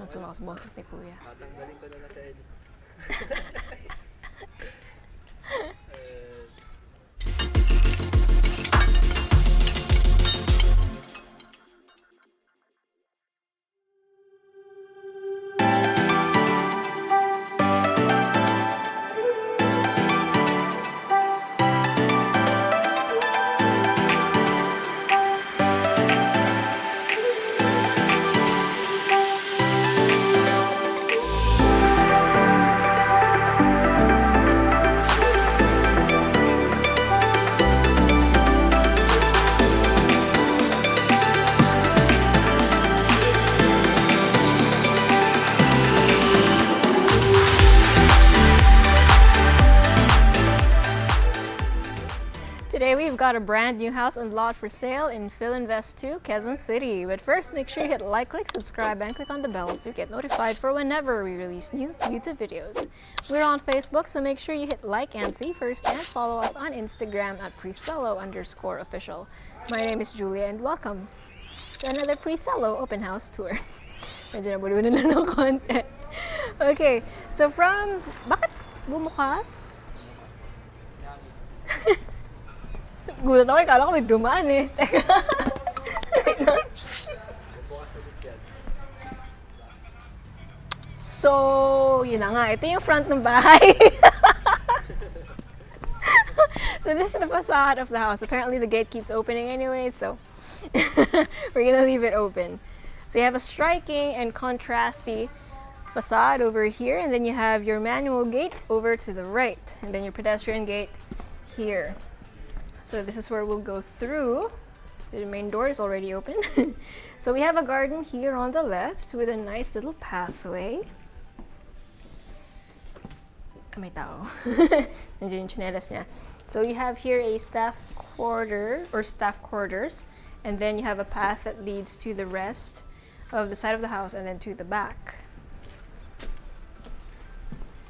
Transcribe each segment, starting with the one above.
masulo sa boses ni Kuya. Tatanggalin ko na lang sa edit. Today we've got a brand new house and lot for sale in Filinvest 2, Quezon City. But first, make sure you hit like, click subscribe, and click on the bell so you get notified for whenever we release new YouTube videos. We're on Facebook, so make sure you hit like and see first, and follow us on Instagram at Presello_official. My name is Julia, and welcome to another Presello open house tour. Medyo nabulunan na ng konti. Okay, so from... Bakit bumukas? Gulat ako, kala ko may dumaan eh. Teka. So, yun na nga. Ito yung front ng bahay. So this is the facade of the house. Apparently the gate keeps opening anyway, so we're gonna leave it open. So you have a striking and contrasty facade over here, and then you have your manual gate over to the right, and then your pedestrian gate here. So this is where we'll go through. The main door is already open. So we have a garden here on the left with a nice little pathway. May tao. Nandiyan yung tsinelas niya. So you have here a staff quarters, and then you have a path that leads to the rest of the side of the house and then to the back.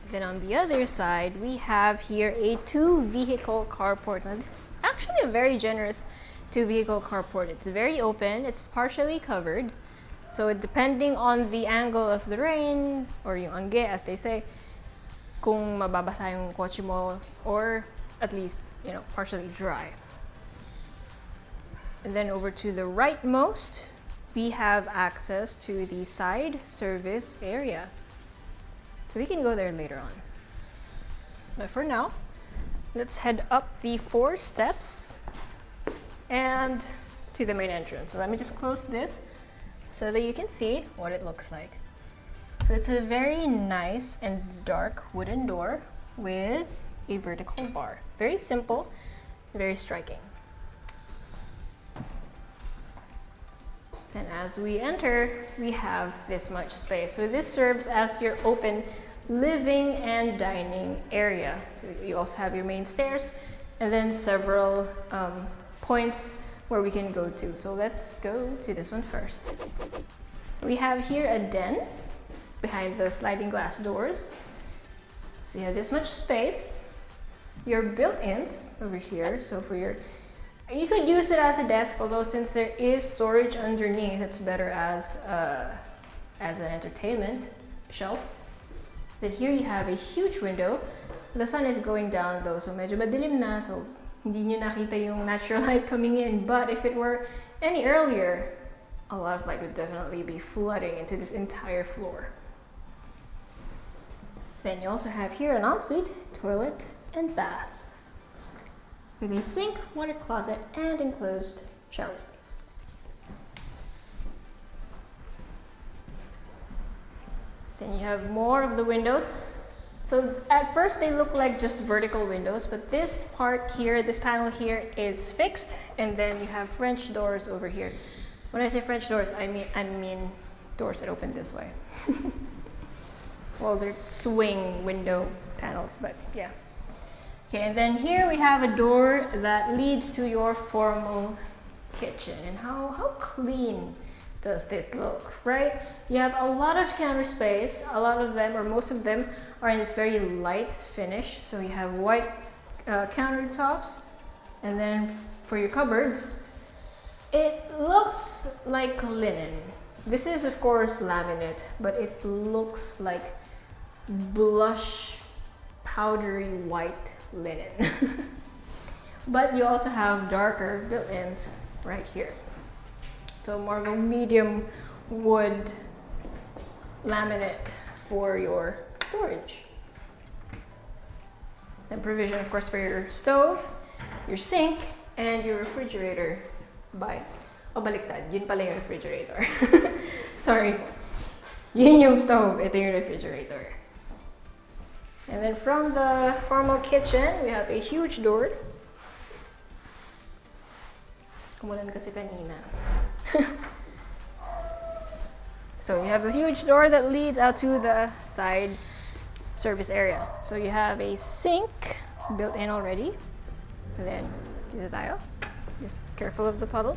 Then on the other side, we have here a 2-vehicle carport. Now this is actually a very generous 2-vehicle carport. It's very open, it's partially covered. So depending on the angle of the rain, or yung angge as they say, kung mababasa yung kotse mo, or at least, you know, partially dry. And then over to the rightmost, we have access to the side service area. So we can go there later on. But for now, let's head up the 4 steps and to the main entrance. So let me just close this so that you can see what it looks like. So it's a very nice and dark wooden door with a vertical bar. Very simple, very striking. And as we enter, we have this much space. So this serves as your open living and dining area. So you also have your main stairs and then several points where we can go to. So let's go to this one first. We have here a den behind the sliding glass doors. So you have this much space. Your built-ins over here. So for your you could use it as a desk, although since there is storage underneath, it's better as an entertainment shelf. Then here you have a huge window. The sun is going down though, so medyo madilim na, so hindi nyo nakita yung natural light coming in. But if it were any earlier, a lot of light would definitely be flooding into this entire floor. Then you also have here an ensuite, toilet, and bath, with a sink, water closet, and enclosed shower space. Then you have more of the windows. So at first they look like just vertical windows, but this part here, this panel here is fixed, and then you have French doors over here. When I say French doors, I mean doors that open this way. Well, they're swing window panels, but yeah. Okay, and then here we have a door that leads to your formal kitchen. And how clean does this look, right? You have a lot of counter space. A lot of them, or most of them, are in this very light finish. So you have white countertops, and then for your cupboards, it looks like linen. This is of course laminate, but it looks like blush powdery white linen. But you also have darker built-ins right here. So more of a medium wood laminate for your storage. Then provision of course for your stove, your sink, and your refrigerator. Oh, baliktad. Yun pala yung refrigerator. Sorry. Yun yung stove. Ito yung refrigerator. And then from the formal kitchen, we have a huge door. Kumulan kasi kanina. So you have this huge door that leads out to the side service area. So you have a sink built in already. And then, dito tayo. Just careful of the puddle.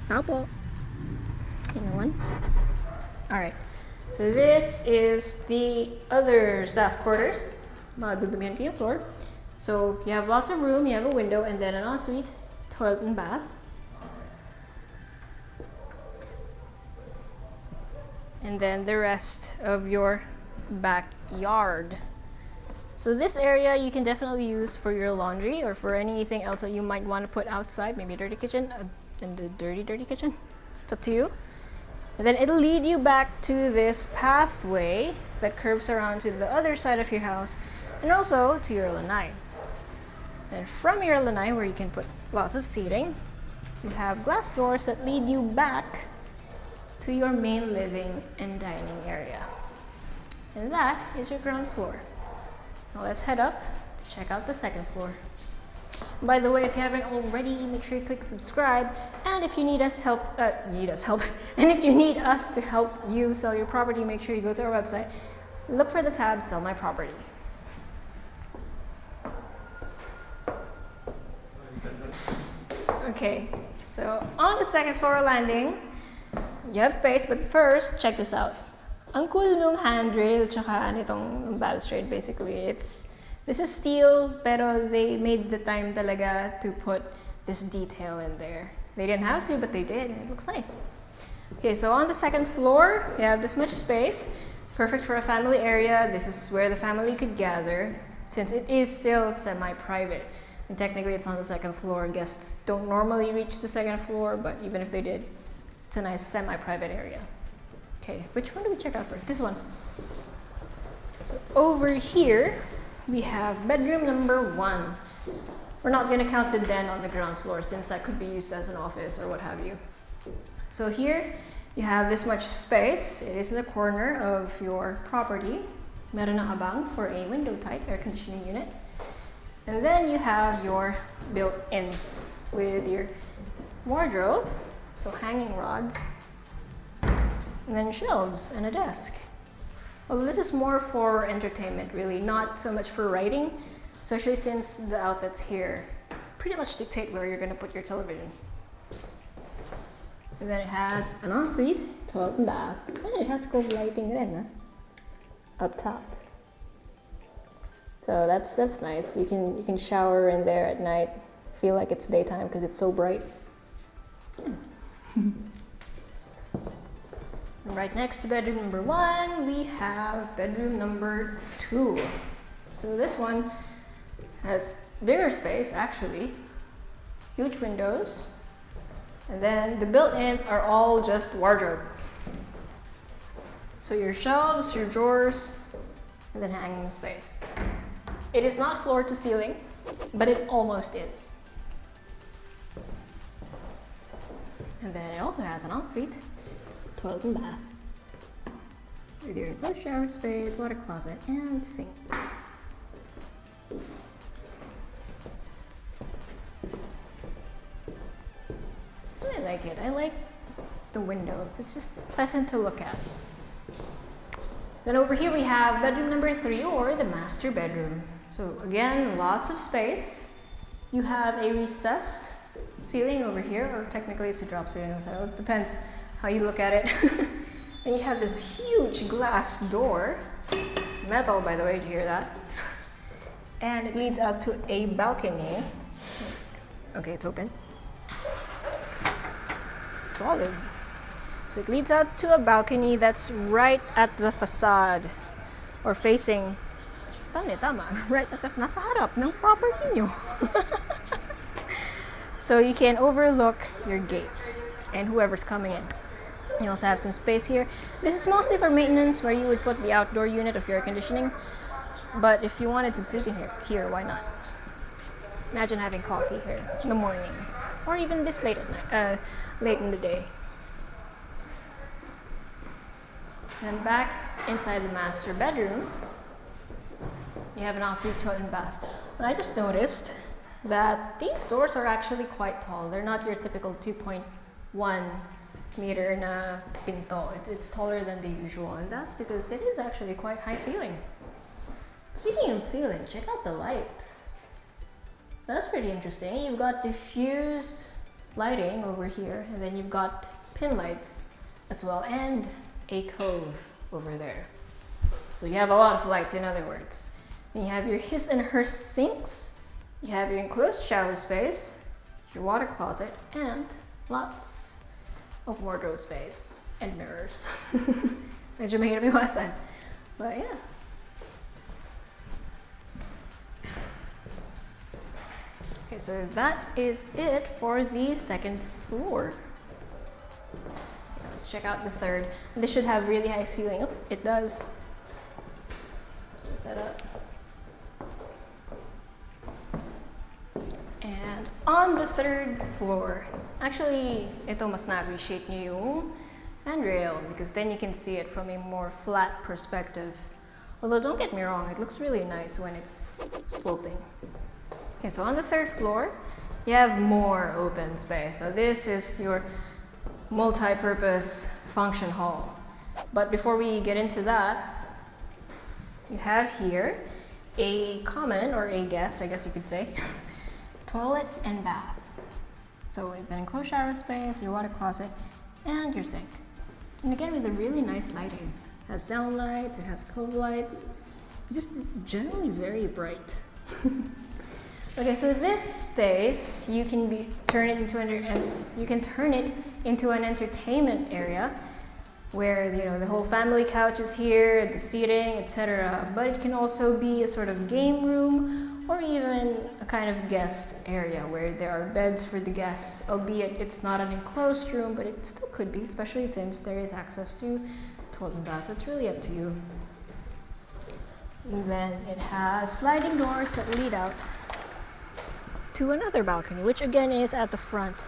Tapo. One. Alright. So this is the other staff quarters. Madudumihan ko yung floor. So you have lots of room, you have a window, and then an ensuite, toilet and bath. And then the rest of your backyard. So this area you can definitely use for your laundry or for anything else that you might want to put outside, maybe a dirty kitchen, and the dirty kitchen. It's up to you. And then it'll lead you back to this pathway that curves around to the other side of your house and also to your lanai. And from your lanai, where you can put lots of seating, you have glass doors that lead you back to your main living and dining area. And that is your ground floor. Now let's head up to check out the second floor. By the way, if you haven't already, make sure you click subscribe. And if you need us help, and if you need us to help you sell your property, make sure you go to our website. Look for the tab "Sell My Property." Okay, so on the second floor landing, you have space, but first, check this out. Ang cool nung handrail tsaka nitong balustrade basically. This is steel, pero they made the time talaga to put this detail in there. They didn't have to, but they did, and it looks nice. Okay, so on the second floor, you have this much space. Perfect for a family area. This is where the family could gather, since it is still semi-private. And technically, it's on the second floor. Guests don't normally reach the second floor, but even if they did, it's a nice semi-private area. Okay, which one do we check out first? This one. So over here, we have bedroom number 1. We're not going to count the den on the ground floor since that could be used as an office or what have you. So here, you have this much space. It is in the corner of your property. Meron ng abang for a window-type air conditioning unit. And then you have your built-ins with your wardrobe, so hanging rods, and then shelves and a desk. Although this is more for entertainment, really, not so much for writing, especially since the outlets here pretty much dictate where you're going to put your television. And then it has an ensuite, toilet and bath, and it has cove lighting rin, up top. So that's nice. You can shower in there at night, feel like it's daytime because it's so bright. Right next to bedroom number 1, we have bedroom number 2. So this one has bigger space, actually. Huge windows. And then the built-ins are all just wardrobe. So your shelves, your drawers, and then hanging space. It is not floor to ceiling, but it almost is. And then it also has an ensuite, toilet and bath, with your enclosed shower space, water closet, and sink. I like it. I like the windows. It's just pleasant to look at. Then over here we have bedroom number 3, or the master bedroom. So again, lots of space. You have a recessed ceiling over here, or technically it's a drop ceiling, so it depends how you look at it. And you have this huge glass door, metal by the way, did you hear that? And it leads out to a balcony. Okay, it's open. solid. So it leads out to a balcony that's right at the facade or facing tama, right at the nasa harap ng property nyo. So you can overlook your gate and whoever's coming in. You also have some space here. This is mostly for maintenance where you would put the outdoor unit of your air conditioning. But if you wanted some seating here, why not? Imagine having coffee here in the morning or even this late at night, late in the day. Then back inside the master bedroom, you have an ensuite toilet and bath. And I just noticed that these doors are actually quite tall. They're not your typical 2.1 meter na pinto. It's taller than the usual, and that's because it is actually quite high ceiling. Speaking of ceiling, check out the light. That's pretty interesting. You've got diffused lighting over here, and then you've got pin lights as well, and a cove over there. So you have a lot of lights, in other words. Then you have your his and her sinks. You have your enclosed shower space, your water closet, and lots of wardrobe space and mirrors. Medyo mahirap iwasan. But yeah. Okay, so that is it for the second floor. Let's check out the third. This should have really high ceiling. Oh, it does. Put that up. And on the third floor, actually, ito mas na-appreciate nyo yung handrail because then you can see it from a more flat perspective. Although don't get me wrong, it looks really nice when it's sloping. Okay, so on the third floor, you have more open space. So this is your multi-purpose function hall. But before we get into that, you have here a common or a guest, I guess you could say, toilet and bath. So with an enclosed shower space, your water closet, and your sink. And again, with a really nice lighting. It has down lights, it has cove lights. It's just generally very bright. Okay, so this space you can turn it into an entertainment area where the whole family couch is here, the seating, etc. But it can also be a sort of game room or even a kind of guest area where there are beds for the guests, albeit it's not an enclosed room, but it still could be, especially since there is access to toilet and bath. So it's really up to you. And then it has sliding doors that lead out to another balcony, which again is at the front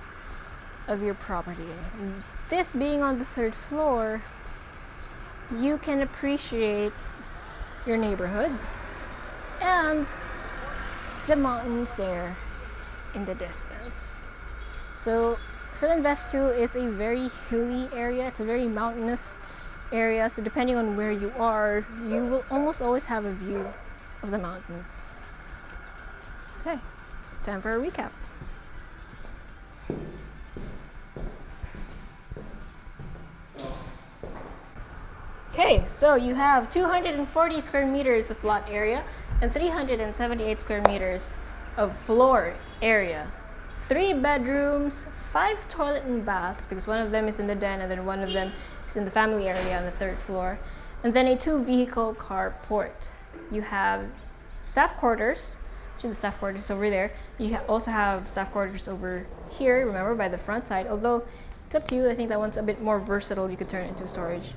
of your property. And this being on the third floor, you can appreciate your neighborhood and the mountains there in the distance. So Filinvest 2 is a very hilly area. It's a very mountainous area. So depending on where you are, you will almost always have a view of the mountains. Okay. Time for a recap. Okay, so you have 240 square meters of lot area and 378 square meters of floor area. 3 bedrooms, 5 toilet and baths, because one of them is in the den and then one of them is in the family area on the third floor. And then a 2 vehicle carport. You have staff quarters. The staff quarters over there. You also have staff quarters over here, remember, by the front side. Although it's up to you. I think that one's a bit more versatile. You could turn it into storage.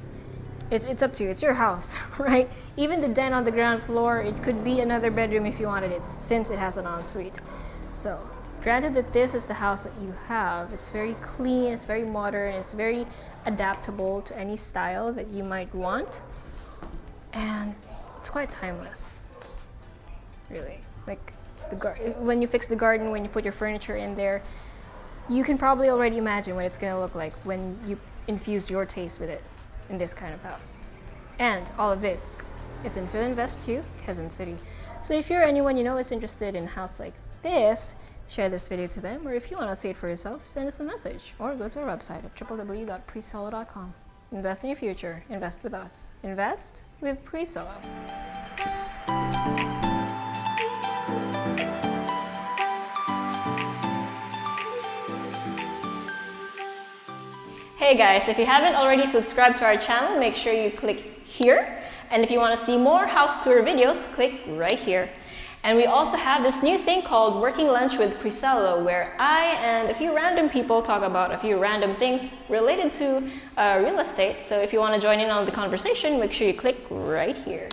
It's up to you. It's your house, right? Even the den on the ground floor, it could be another bedroom if you wanted it, since it has an ensuite. So, granted that this is the house that you have, it's very clean, it's very modern, it's very adaptable to any style that you might want, and it's quite timeless, really. Like when you fix the garden, when you put your furniture in there, you can probably already imagine what it's going to look like when you infuse your taste with it in this kind of house. And all of this is in Filinvest 2, Quezon City. So if you're anyone you know is interested in a house like this, share this video to them, or if you want to see it for yourself, send us a message or go to our website at www.presello.com. Invest in your future. Invest with us. Invest with Presello. Hey guys, if you haven't already subscribed to our channel, make sure you click here. And if you want to see more house tour videos, click right here. And we also have this new thing called Working Lunch with Presello, where I and a few random people talk about a few random things related to real estate. So if you want to join in on the conversation, make sure you click right here.